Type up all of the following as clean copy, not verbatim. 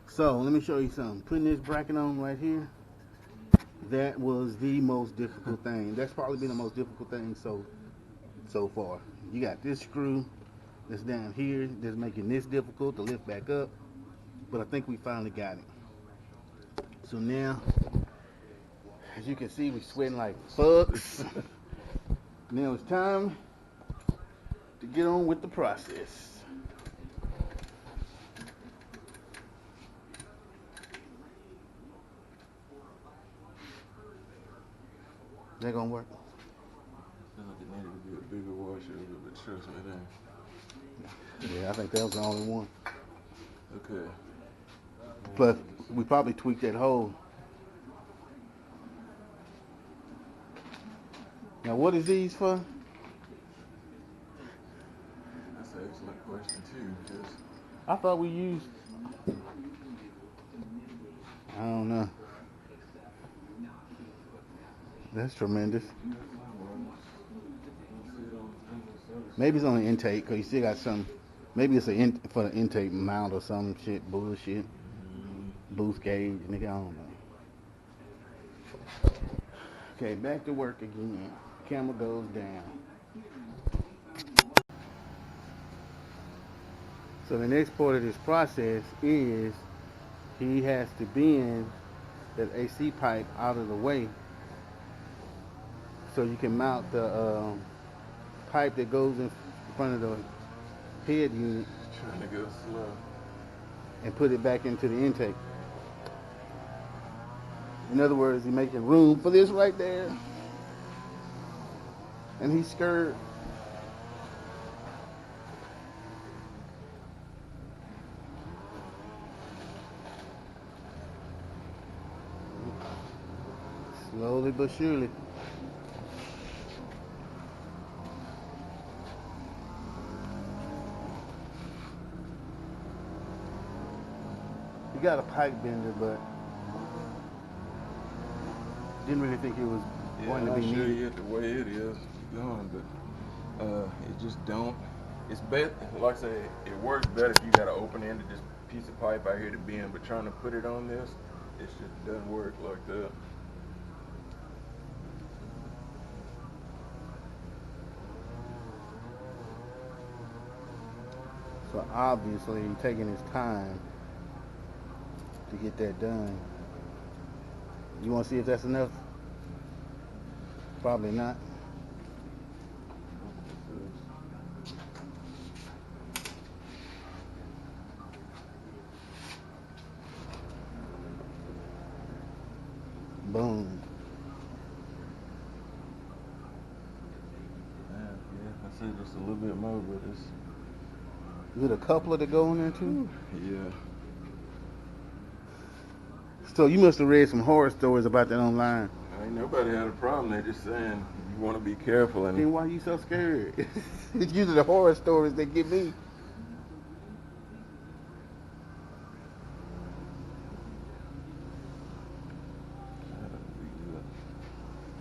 So let me show you something. Putting this bracket on right here, that was the most difficult thing. That's probably been the most difficult thing so far. You got this screw that's down here that's making this difficult to lift back up, but I think we finally got it. So now, as you can see, we're sweating like fucks. Now it's time to get on with the process. That gonna work? I feel like it needed to be a bigger washer, but trust me, it ain't. Yeah, I think that was the only one. Okay. Plus, we probably tweaked that hole. Now, what is these for? That's an excellent question too. Because I thought we used. I don't know. That's tremendous. Maybe it's on the intake because you still got some. Maybe it's for the intake mount or some shit bullshit. Boost gauge, nigga. I don't know. Okay, back to work again. Camera goes down. So the next part of this process is he has to bend that AC pipe out of the way so you can mount the pipe that goes in front of the head unit. trying to go slow. And put it back into the intake. In other words, he's making room for this right there. And he's scared. Slowly but surely. He got a pipe bender, but didn't really think it was going to be sure needed. yet the way it is going, but it just don't. It's better, like I say, it works better if you got an open-ended just piece of pipe out here to bend, but trying to put it on this, it just doesn't work like that. So obviously he's taking his time to get that done. You want to see if that's enough? Probably not. Boom. Yeah, I said just a little bit more, but it's. Is it a coupler to go in there too? Yeah. So you must have read some horror stories about that online. Ain't nobody had a problem. They're just saying you want to be careful. And then why are you so scared? It's usually the horror stories that get me.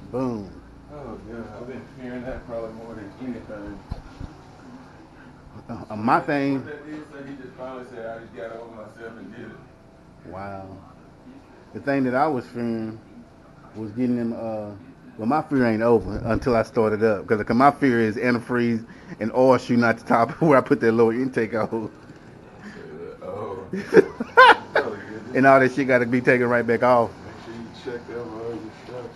Boom. Oh yeah, I've been hearing that probably more than anything. My thing. What that did say, he just finally said, I just got over myself and did it. Wow. The thing that I was fearing was getting them. Well, my fear ain't over until I start it up. Because my fear is antifreeze and oil shooting out the top where I put that lower intake hole. Oh. And all that shit got to be taken right back off. Make sure you check over all your stuff.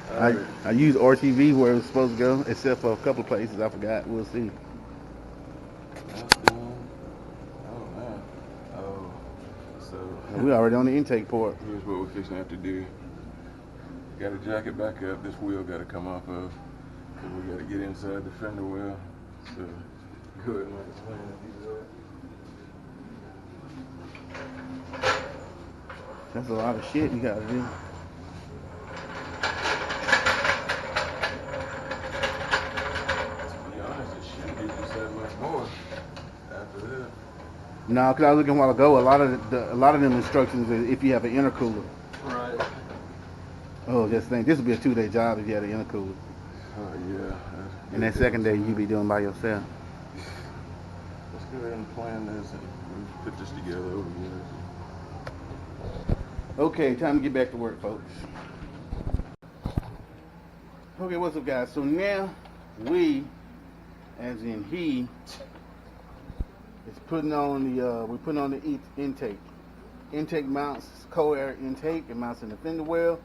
So. I use RTV where it was supposed to go, except for a couple of places I forgot. We'll see. We already on the intake port. Here's what we're fixing to have to do. Got to jack it back up. This wheel got to come off of. So we got to get inside the fender well. So go ahead and make a plan to do that. That's a lot of shit you got to do. To be honest, it shouldn't be just that much more after this. No, because I was looking a while ago. A lot of them instructions is if you have an intercooler. Right. Oh, just think this would be a 2-day job if you had an intercooler. Oh yeah. And that second day you be doing by yourself. let's go ahead and plan this and we'll put this together over here. Okay, time to get back to work, folks. Okay, what's up, guys? So now we, as in he, is putting on the we're putting on the intake. Intake mounts cold air intake. It mounts in the fender well,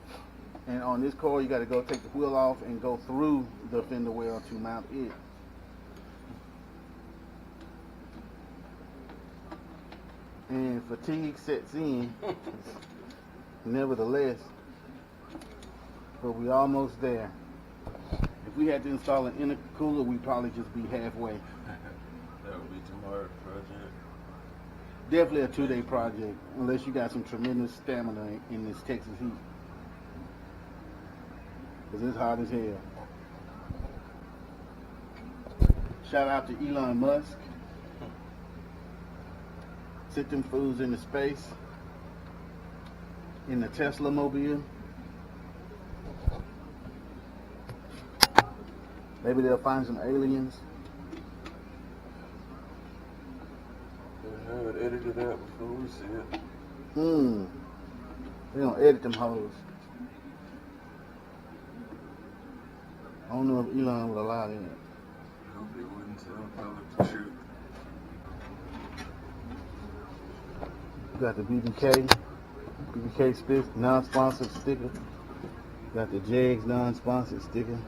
and on this car you got to go take the wheel off and go through the fender well to mount it. And fatigue sets in, nevertheless, but we almost there. If we had to install an intercooler, we'd probably just be halfway. That would be too hard project. Definitely a 2-day project, unless you got some tremendous stamina in this Texas heat. Because it's hot as hell. Shout out to Elon Musk. Sent them fools into space in the Tesla mobile. Maybe they'll find some aliens. They have it edited out before we see it. They gonna edit them hoes. I don't know if Elon would allow that. I hope they wouldn't tell the public the truth. You got the BBK Spitz non-sponsored sticker. Got the Jags non-sponsored sticker.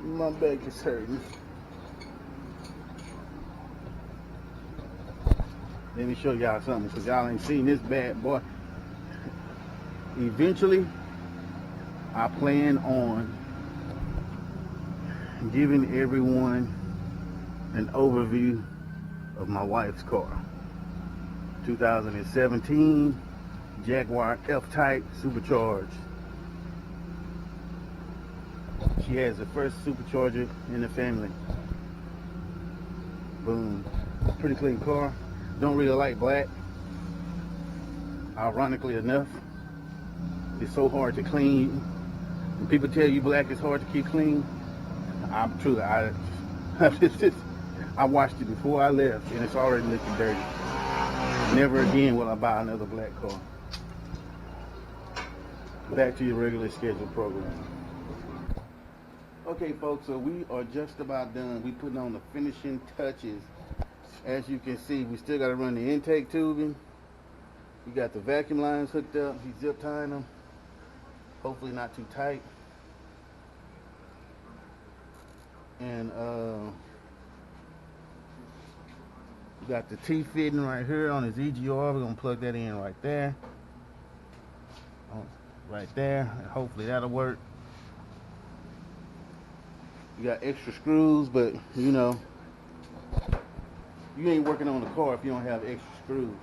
My back is hurting. Let me show y'all something, because y'all ain't seen this bad boy. Eventually, I plan on giving everyone an overview of my wife's car. 2017 Jaguar F-Type Supercharged. She has the first supercharger in the family. Boom. Pretty clean car. Don't really like black. Ironically enough, it's so hard to clean. When people tell you black is hard to keep clean, I'm truly, I washed it before I left and it's already looking dirty. Never again will I buy another black car. Back to your regular scheduled program. Okay, folks, so we are just about done. We putting on the finishing touches. As you can see, we still got to run the intake tubing. We got the vacuum lines hooked up. He's zip tying them. Hopefully not too tight. And we got the T-fitting right here on his EGR. We're going to plug that in right there. Right there. And hopefully that'll work. You got extra screws, but you know, you ain't working on the car if you don't have extra screws.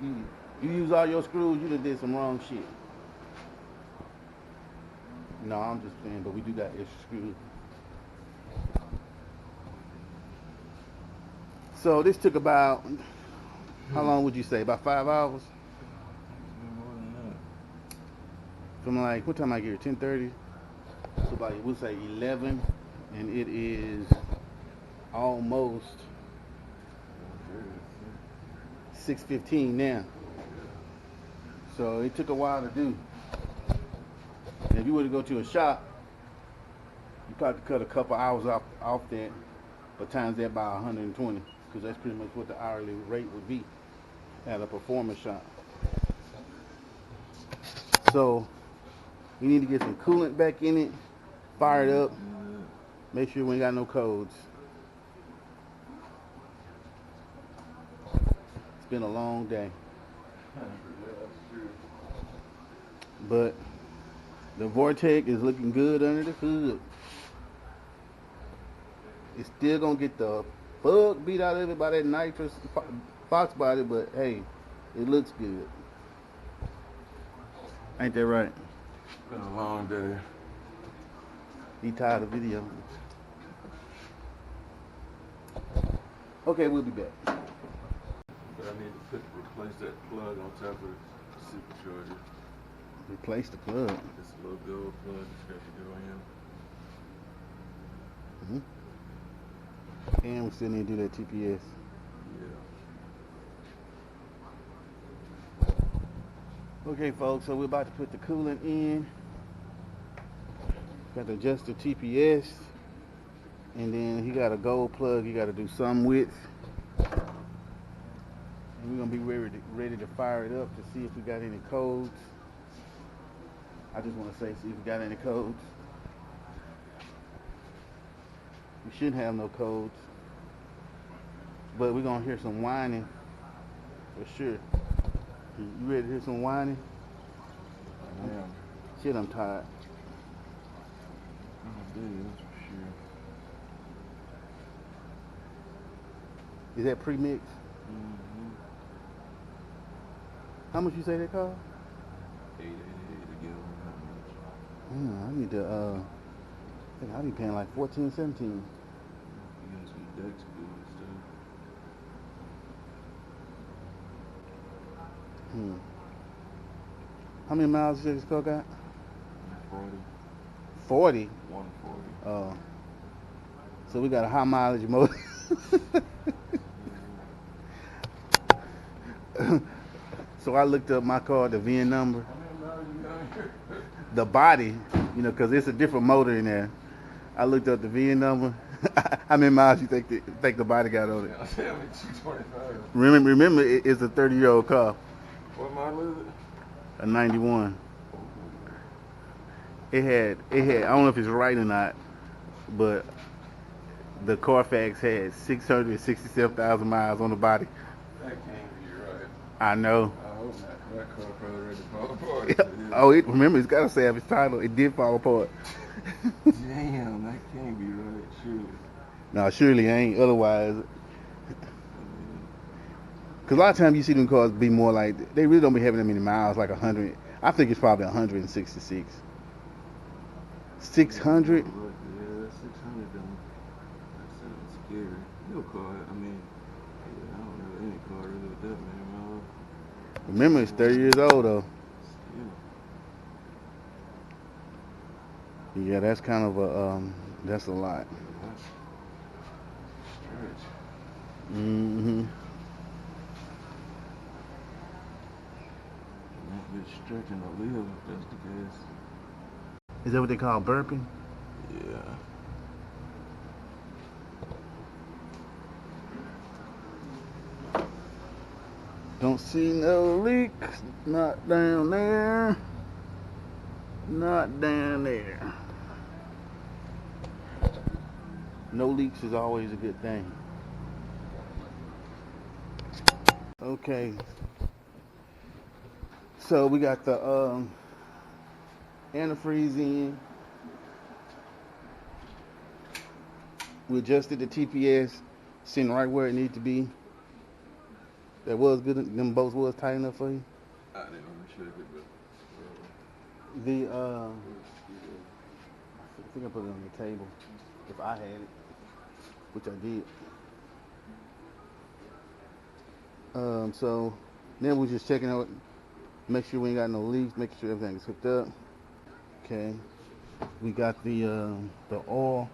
You use all your screws, you done did some wrong shit. No, I'm just playing, but we do got extra screws. So this took about, how long would you say? About 5 hours? More than that. From like, what time I get here? 10:30? So about, we'll say 11. And it is almost 6:15 now. So it took a while to do. And if you were to go to a shop, you probably could cut a couple hours off that, but times that by 120, because that's pretty much what the hourly rate would be at a performance shop. So we need to get some coolant back in it, fire it up. Make sure we ain't got no codes. It's been a long day. But the Vortech is looking good under the hood. It's still gonna get the fuck beat out of it by that nitrous fox body, but hey, it looks good. Ain't that right? It's been a long day. He tired of video. Okay, we'll be back. But I need to replace that plug on top of the supercharger. Replace the plug. It's a little gold plug that's got to go in. And we still need to do that TPS. Yeah. Okay, folks, so we're about to put the coolant in. Got to adjust the TPS. And then he got a gold plug he got to do some with. And we're going to be ready to fire it up to see if we got any codes. I just want to say, see if we got any codes. We shouldn't have no codes. But we're going to hear some whining for sure. You ready to hear some whining? I am. Shit, I'm tired. That's for sure. Is that pre-mix? How much you say that cost? $8.88 to get I need to, I think I'll be paying like $14, $17. You got some decks good and stuff. How many miles did this car got? 140. 40? 140. So we got a high mileage motor. So I looked up my car, the VIN number. How many miles you got here? The body, you know, because it's a different motor in there. I looked up the VIN number. How many miles you think the body got on it? I'll say I'm at 225. Remember, it's a 30-year-old car. What model is it? A 91. It had, I don't know if it's right or not, but the Carfax had 667,000 miles on the body. That can't be right. I know. I hope not. That car probably ready to fall apart. Remember, it's got a Savage title. It did fall apart. Damn, that can't be right. Surely. No, surely ain't. Otherwise, because a lot of times you see them cars be more like, they really don't be having that many miles, like 100. I think it's probably 166. 600? Yeah, that's 600 though. That sounds scary. Your car, I mean, I don't know any car really with that many miles. Remember, it's 30 years old though. Still. Yeah, that's kind of that's a lot. That's stretch. That bitch stretching to live if that's the case. Is that what they call burping? Yeah. Don't see no leaks. Not down there. Not down there. No leaks is always a good thing. Okay. So we got the antifreeze in. We adjusted the TPS, sitting right where it needs to be. That was good. Them bolts was tight enough for you. I didn't even check it, but the I think I put it on the table. If I had it, which I did. So then we're just checking out, make sure we ain't got no leaks, making sure everything's hooked up. Okay, we got the oil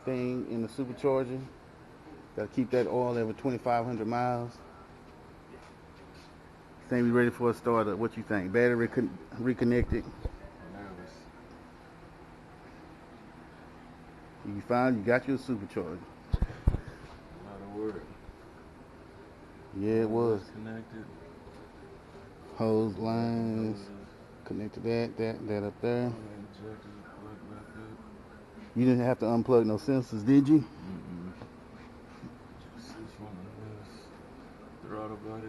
thing in the supercharger. Got to keep that oil every 2,500 miles. Think we ready for a startup? What you think? Battery reconnected. nervous. You found you got your supercharger. Not a word. Yeah, it was. Connected. Hose lines. Connected that up there. You didn't have to unplug no sensors, did you? Just this one and this. Throttle body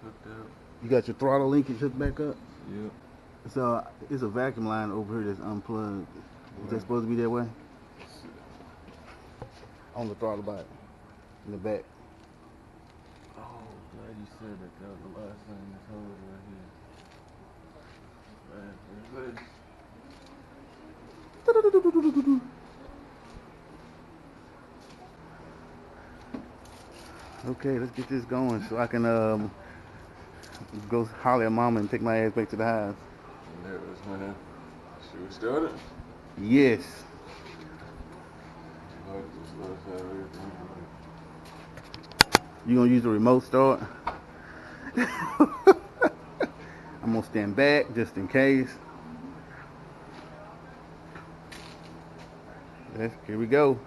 hooked up. You got your throttle linkage hooked back up? Yep. So it's a vacuum line over here that's unplugged. Is that supposed to be that way? On the throttle body. In the back. Oh, glad you said that. That was the last thing this hose right here. Okay, let's get this going so I can go holler at mama and take my ass back to the house. Nervous, man. Should we start it? Yes. You gonna use the remote start? I'm gonna stand back just in case. Here we go.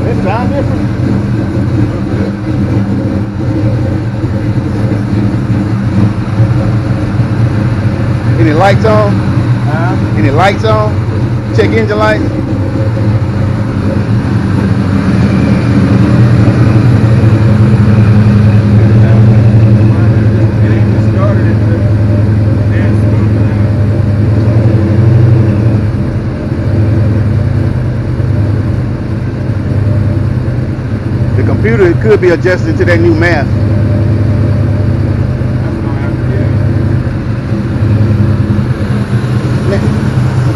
It sounds different. Any lights on? Any lights on? Check engine lights. The computer could be adjusted to that new math.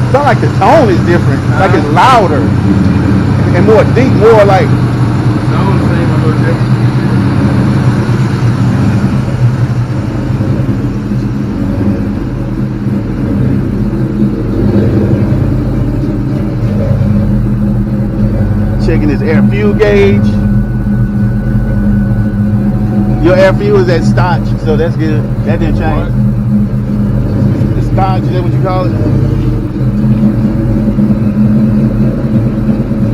It sounds like the tone is different, like it's louder and more deep, more like. Tone seems a little different. Checking his air fuel gauge. Your air fuel is at Stotch, so that's good. That didn't change. The Stotch, is that what you call it?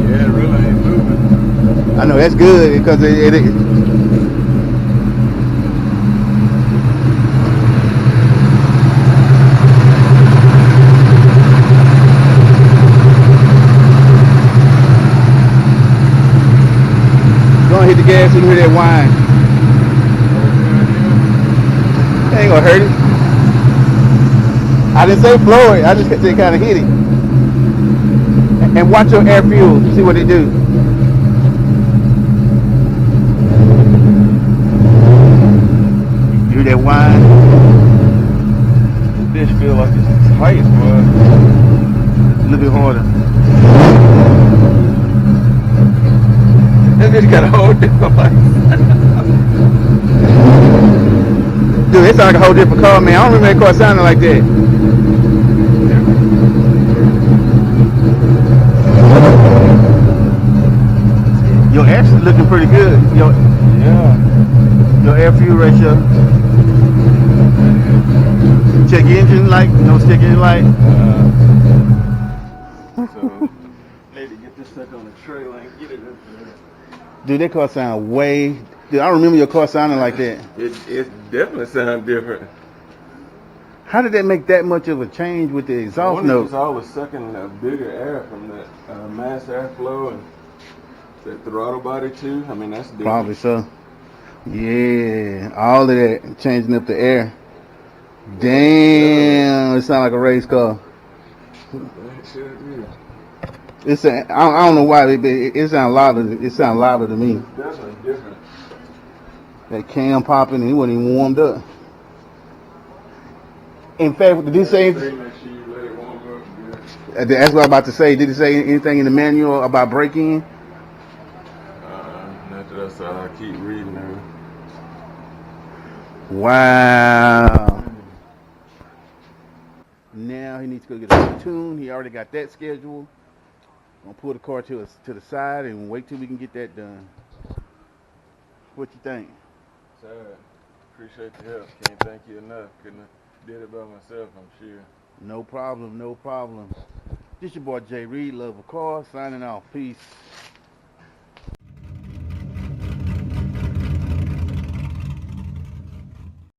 Yeah, it really ain't moving. I know that's good because it go on, hit the gas so you can hear that whine. It ain't gonna hurt it. I didn't say floor it, I just said kind of hit it. And watch your air fuel, see what it do. You hear that whine? This feel like it's tight, boy. A little bit harder. That bitch got a whole different light. Dude, it sounds like a whole different car, man. I don't remember that car sounding like that. Your air's looking pretty good. Your air fuel ratio. Check engine light. No stick engine light. So need to get this stuck on the trailer and get it up there. Dude, that car sound way. Dude, I remember your car sounding like that. It definitely sounds different. How did that make that much of a change with the exhaust note? It's always sucking bigger air from the mass airflow and the throttle body too. I mean, that's different. Probably so. Yeah, all of that changing up the air. Damn, it sounds like a race car. It's I don't know why it sounds louder. It sounds louder to me. It's definitely different. That cam popping and he wasn't even warmed up. In fact, did he say? Make sure you let it warm up. That's what I'm about to say. Did he say anything in the manual about braking? Not that I saw. I keep reading there. Wow. Now he needs to go get a tune. He already got that scheduled. Gonna pull the car to the side and wait till we can get that done. What you think? Sir, appreciate the help. Can't thank you enough. Couldn't have did it by myself, I'm sure. No problem, no problem. This your boy Jay Reed, Love of Cars, signing off. Peace.